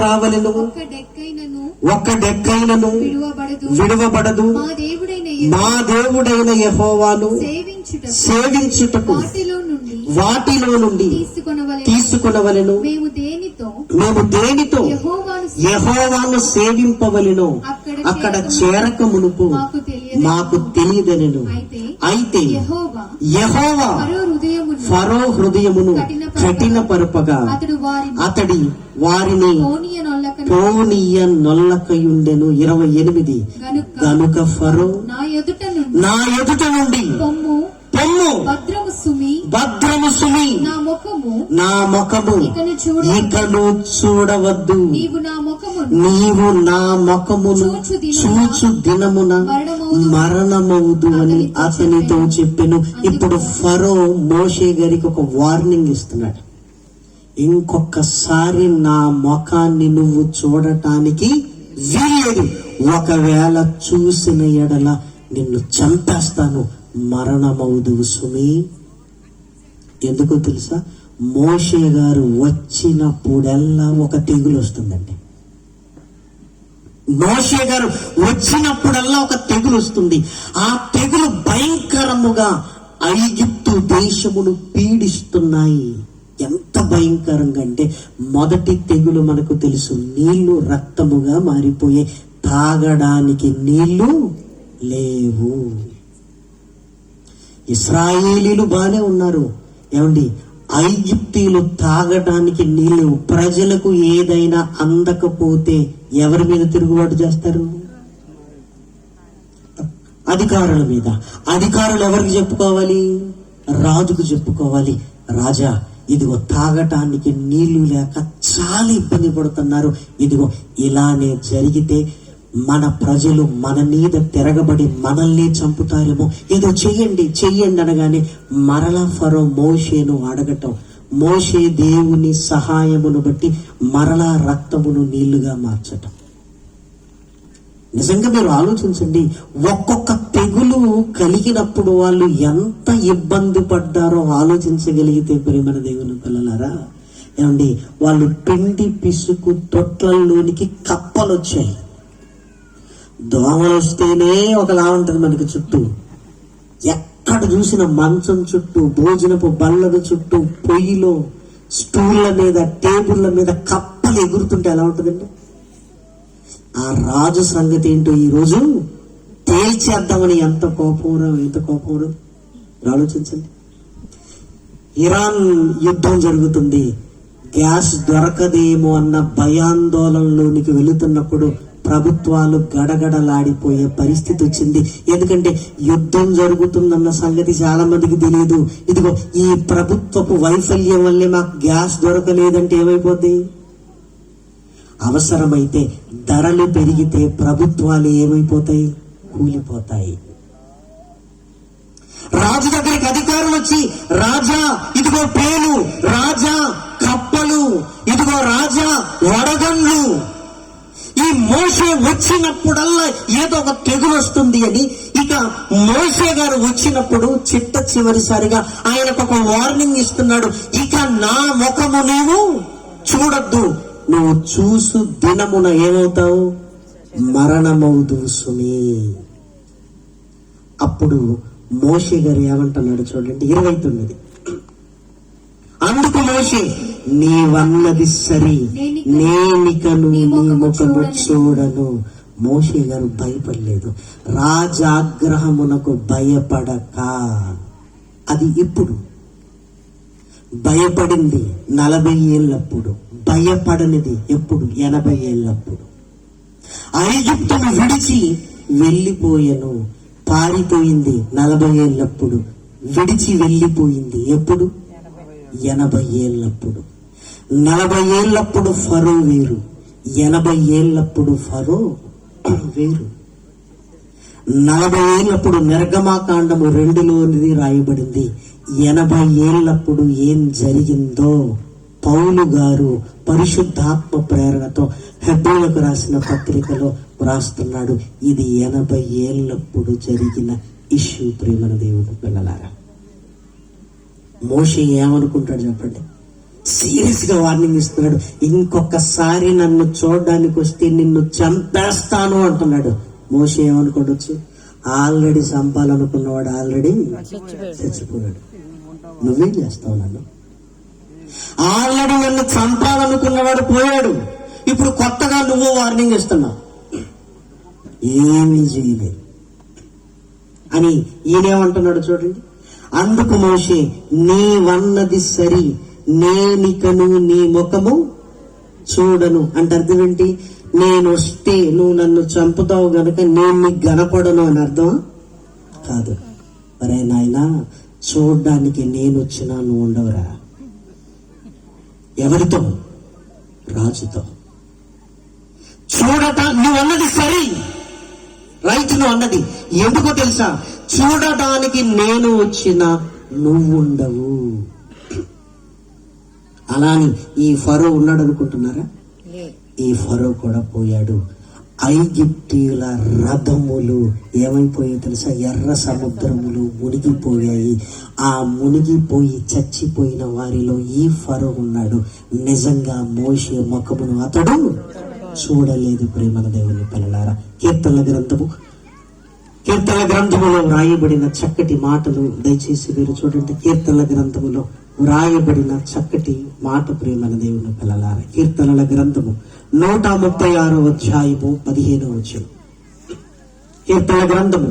రావలెను, ఒక్క డెక్కైనను విడువబడదు. మా దేవుడైన యెహోవాను సేవించుటకు వాటిలో నుండి తీసుకొనవలెను. మేము దేనితో యెహోవాను సేవింపవలెను అక్కడ చేరక మునుపు మాకు తెలియదనెను. అయితే యెహోవా ఫరో హృదయమును కఠినపరపగా అతడి వారిని పోనీయ నొల్లకయుండెను. 28 గనుక ఫరో నా ఎదుట నుండి పొమ్ము, భద్రము సుమి, నా ముఖము ఇకను చూడవద్దు, నీవు నా ముఖమును చూచు దినమున మరణమవుదు అని అతనితో చెప్పెను. ఇప్పుడు ఫరో మోషే గారికి ఒక వార్నింగ్ ఇస్తున్నాడు. ఇంకొకసారి నా ముఖాన్ని నువ్వు చూడటానికి వీల్లేదు, ఒకవేళ చూసిన ఎడల నిన్ను చంపేస్తాను, మరణమవుదువు సుమి. ఎందుకో తెలుసా? మోషే గారు వచ్చినప్పుడల్లా ఒక తెగులు వస్తుందండి. మోషే గారు వచ్చినప్పుడల్లా ఒక తెగులు వస్తుంది. ఆ తెగులు భయంకరముగా ఐగుప్తు దేశమును పీడిస్తున్నాయి. ఎంత భయంకరంగా అంటే, మొదటి తెగులు మనకు తెలుసు, నీళ్లు రక్తముగా మారిపోయే, తాగడానికి నీళ్లు లేవు. ఇశ్రాయేలీలు బానే ఉన్నారు, ఏమండి? ఐగుప్తీయులు తాగడానికి నీళ్ళు. ప్రజలకు ఏదైనా అందకపోతే ఎవరి మీద తిరుగుబాటు చేస్తారు? అధికారుల మీద. అధికారులు ఎవరికి చెప్పుకోవాలి? రాజుకు చెప్పుకోవాలి. రాజా, ఇదిగో తాగటానికి నీళ్లు లేక చాలా ఇబ్బంది పడుతున్నారు, ఇదిగో ఇలానే జరిగితే మన ప్రజలు మన మీద తిరగబడి మనల్ని చంపుతారేమో, ఏదో చెయ్యండి అనగానే మరలా ఫరో మోషేను అడగటం, మోషే దేవుని సహాయమును బట్టి మరలా రక్తమును నీళ్లుగా మార్చటం. నిజంగా మీరు ఆలోచించండి, ఒక్కొక్క తెగులు కలిగినప్పుడు వాళ్ళు ఎంత ఇబ్బంది పడ్డారో ఆలోచించగలిగితే ప్రియమైన దేవుని పిల్లలారా, ఏమండి? వాళ్ళు పిండి పిసుకు తొట్లలోనికి కప్పలు వచ్చాయి. దోమలు వస్తేనే ఒకలా ఉంటుంది మనకి చుట్టూ. ఎక్కడ చూసిన మంచం చుట్టూ, భోజనపు బల్లల చుట్టూ, పొయ్యిలో, స్టూళ్ళ మీద, టేబుల్ల మీద కప్పలు ఎగురుతుంటే ఎలా ఉంటుందండి? ఆ రాజు సంగతి ఏంటో ఈరోజు తేల్చేద్దామని ఎంత కోపం ఆలోచించండి. ఇరాన్ యుద్ధం జరుగుతుంది, గ్యాస్ దొరకదేమో అన్న భయాందోళనలోనికి వెళుతున్నప్పుడు ప్రభుత్వాలు గడగడలాడిపోయే పరిస్థితి వచ్చింది. ఎందుకంటే యుద్ధం జరుగుతుందన్న సంగతి చాలా మందికి తెలియదు. ఇదిగో ఈ ప్రభుత్వపు వైఫల్యం వల్లే మాకు గ్యాస్ దొరకలేదంటే ఏమైపోద్ది? అవసరమైతే ధరలు పెరిగితే ప్రభుత్వాలు ఏమైపోతాయి? కూలిపోతాయి. రాజు దగ్గరికి అధికారులు వచ్చి, రాజా ఇదిగో పేలు, రాజా కప్పలు, ఇదిగో రాజా వడగండ్లు. ఈ మోషే వచ్చినప్పుడల్లా ఏదో ఒక తెగులు వస్తుంది అని, ఇక మోషే గారు వచ్చినప్పుడు చివరిసారిగా ఆయనకు ఒక వార్నింగ్ ఇస్తున్నాడు. ఇక నా ముఖము నీవు చూడొద్దు, నువ్వు చూసు దినమున ఏమవుతావు? మరణమవుదువు సుమి. అప్పుడు మోషే గారు ఏమంటున్నాడు చూడండి, 29. అందుకు మోషే, నీవన్నది సరి, నేనికను నీ ముఖము చూడను. మోషే గారు భయపడలేదు. రాజాగ్రహమునకు భయపడక. అది ఇప్పుడు భయపడింది 40 ఏళ్ళప్పుడు, భయపడనిది ఎప్పుడు? 80 ఏళ్ళప్పుడు. ఐగుప్తును విడిచి వెళ్ళిపోయెను, పారిపోయింది 40 ఏళ్ళప్పుడు, విడిచి వెళ్ళిపోయింది ఎప్పుడు? 80 ఏళ్ళప్పుడు. 40 ఏళ్ళప్పుడు ఫరో వేరు, 80 ఏళ్ళప్పుడు ఫరో వేరు. 40 ఏళ్ళప్పుడు నిర్గమాకాండము 2లోనిది రాయబడింది. 80 ఏళ్ళప్పుడు ఏం జరిగిందో పౌలు గారు పరిశుద్ధాత్మ ప్రేరణతో హెబ్రీయులకు రాసిన పత్రికలో రాస్తున్నాడు. ఇది 80 ఏళ్ళప్పుడు జరిగిన ఇష్యూ. ప్రేమన దేవుని పిల్లలారా, మోషే ఏమనుకుంటాడు చెప్పండి? సీరియస్ గా వార్నింగ్ ఇస్తున్నాడు. ఇంకొకసారి నన్ను చూడడానికి వస్తే నిన్ను చంపేస్తాను అంటున్నాడు. మోషే ఏమనుకోవచ్చు, ఆల్రెడీ చంపాలనుకున్నవాడు ఆల్రెడీ చచ్చిపోయాడు, నువ్వేం చేస్తావు నన్ను? ఆల్రెడీ నన్ను చంపాలనుకున్నవాడు పోయాడు, ఇప్పుడు కొత్తగా నువ్వు వార్నింగ్ ఇస్తున్నావు, ఏమీ చేయలేదు అని ఈయనేమంటున్నాడు చూడండి. అందుకు మోషే, నీవన్నది సరి, నేనికను నీ ముఖము చూడను అంటే అర్థం ఏంటి? నేను వస్తే నువ్వు నన్ను చంపుతావు గనక నేను నీకు కనపడను అని అర్థం కాదు. మరే నాయనా, చూడ్డానికి నేను వచ్చినా నువ్వు ఉండవురా. ఎవరితో? రాజుతో. నువ్వు అన్నది సరి, రైట్, నువ్వు అన్నది. ఎందుకో తెలుసా? చూడటానికి నేను వచ్చినా నువ్వు ఉండవు. అలాని ఈ ఫరో ఉన్నాడు అనుకుంటున్నారా? ఈ ఫరో కూడా పోయాడు. ఐగుప్తీయుల రథములు ఏమైపోయాయి తెలుసా? ఎర్ర సముద్రములు మునిగిపోయాయి. ఆ మునిగిపోయి చచ్చిపోయిన వారిలో ఈ ఫరో ఉన్నాడు. నిజంగా మోషే ముఖమును అతడు చూడలేదు. ప్రేమల దేవుని పిల్లలారా, కీర్తనల గ్రంథములో వ్రాయబడిన చక్కటి మాటలు దయచేసి మీరు చూడండి. కీర్తనల గ్రంథములో వ్రాయబడిన చక్కటి మాట, ప్రేమల దేవుని పిల్లలారా. కీర్తనల గ్రంథము 136వ అధ్యాయము 15వ వచనం. కీర్తనల గ్రంథము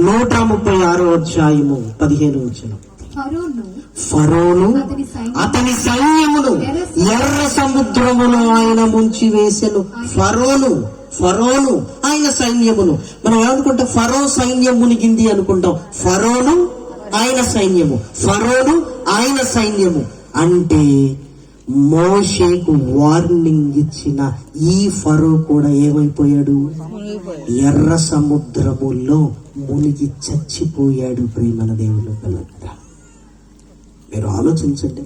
136వ అధ్యాయము 15వ వచనం. ఫరోను అతని సైన్యమును ఎర్ర సముద్రములో ఆయన ముంచి వేసెను. ఫరోను ఆయన సైన్యమును. మనం ఏమనుకుంటాం? ఫరో సైన్యం మునిగింది అనుకుంటాం. ఫరోను ఆయన సైన్యము, ఫరోను ఆయన సైన్యము అంటే మోషేకు వార్నింగ్ ఇచ్చిన ఈ ఫరో కూడా ఏమైపోయాడు? ఎర్ర సముద్రములో మునిగి చచ్చిపోయాడు. ప్రేమల దేవుని పిల్లలారా, మీరు ఆలోచించండి.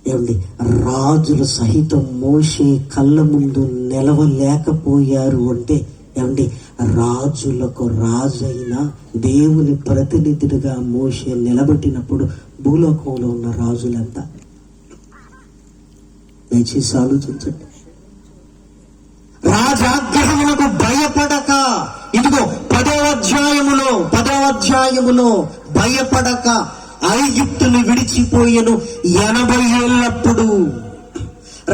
ఏమండి, రాజులు సహితం మోషే కళ్ళ ముందు నిలవలేకపోయారు అంటే ఏమండి, రాజులకు రాజైన దేవుని ప్రతినిధుడిగా మోషే నిలబెట్టినప్పుడు భూలోకంలో ఉన్న రాజులంతా దయచేసి ఆలోచించండి. రాజాగ్రహములకు భయపడక, ఇదిగో 10వ అధ్యాయములో భయపడక ఐగుప్తును విడిచిపోయెను 80 ఏళ్ళప్పుడు.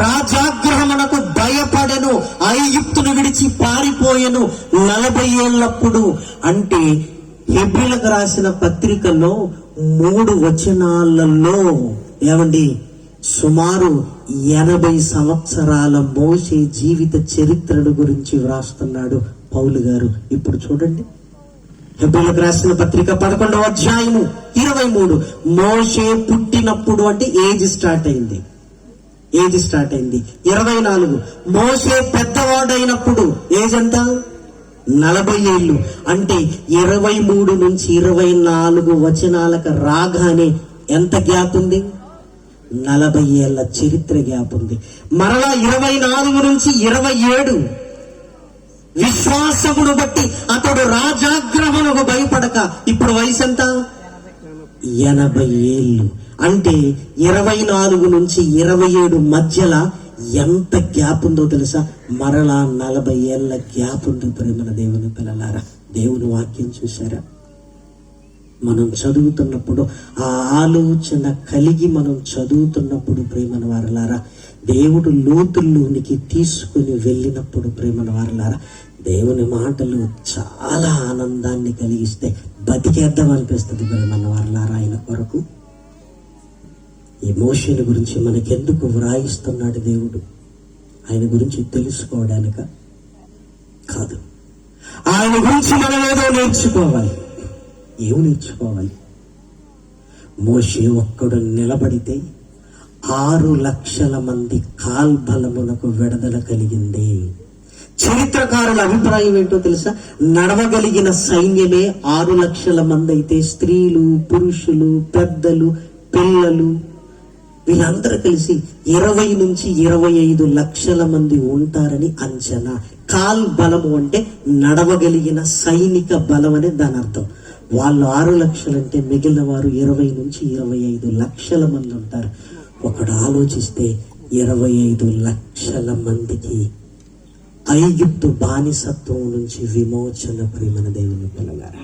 రాజాగ్రహమునకు భయపడెను, ఐగుప్తును విడిచి పారిపోయెను 40 ఏళ్ళప్పుడు. అంటే హెబ్రీయులకు రాసిన పత్రికలో 3 వచనాలలో ఏమండి సుమారు 80 సంవత్సరాల మోషే జీవిత చరిత్రను గురించి వ్రాస్తున్నాడు పౌలు గారు. ఇప్పుడు చూడండి, హెబ్రీయులకు రాసిన పత్రిక 11వ అధ్యాయము 23. మోషే పుట్టినప్పుడు అంటే ఏజ్ స్టార్ట్ అయింది. 24. మోషే పెద్దవాడైనప్పుడు ఏజ్ ఎంత? 40 ఏళ్ళు. అంటే 23 నుంచి 24 వచనాలకు రాగానే ఎంత గ్యాప్ ఉంది? 40 ఏళ్ల చరిత్ర గ్యాప్ ఉంది. మరలా 24 నుంచి 27 విశ్వాసమును బట్టి అతడు రాజాగ్రహమునకు భయపడక, ఇప్పుడు వయసు ఎంత? 80 ఏళ్ళు. అంటే 24 నుంచి 27 మధ్యలో ఎంత గ్యాప్ ఉందో తెలుసా? మరలా 40 ఏళ్ల గ్యాప్ ఉంది. ప్రేమల దేవుని పిల్లలారా, దేవుని వాక్యం చూసారా? మనం చదువుతున్నప్పుడు ఆ ఆలోచన కలిగి మనం చదువుతున్నప్పుడు ప్రేమల వారలారా, దేవుడు లోతుల్లోనికి తీసుకుని వెళ్ళినప్పుడు ప్రేమల వారలారా, దేవుని మాటలు చాలా ఆనందాన్ని కలిగిస్తే బతికేద్దాం అనిపిస్తుంది ప్రేమల వారలారా. ఆయన కొరకు ఈ మోషేని గురించి మనకెందుకు వ్రాయిస్తున్నాడు దేవుడు? ఆయన గురించి తెలుసుకోవడానిక కాదు, ఆయన గురించి మనం ఏదో నేర్చుకోవాలి. ఏమి నేర్చుకోవాలి? మోషే ఒక్కడు నిలబడితే 6 లక్షల మంది కాల్బలమునకు విడుదల కలిగింది. చరిత్రకారుల అభిప్రాయం ఏంటో తెలుసా? నడవగలిగిన సైన్యమే 6 లక్షల మంది అయితే స్త్రీలు, పురుషులు, పెద్దలు, పిల్లలు వీళ్ళందరూ కలిసి 20 నుంచి 25 లక్షల మంది ఉంటారని అంచనా. కాల్ బలము అంటే నడవగలిగిన సైనిక బలం అనే దాని అర్థం. వాళ్ళు 6 లక్షలంటే మిగిలిన వారు 20 నుంచి 25 లక్షల మంది ఉంటారు. ఒకడు ఆలోచిస్తే 25 లక్షల మందికి ఐగుప్తు బానిసత్వం నుంచి విమోచన ప్రేమన దేవుని పిల్లగారా.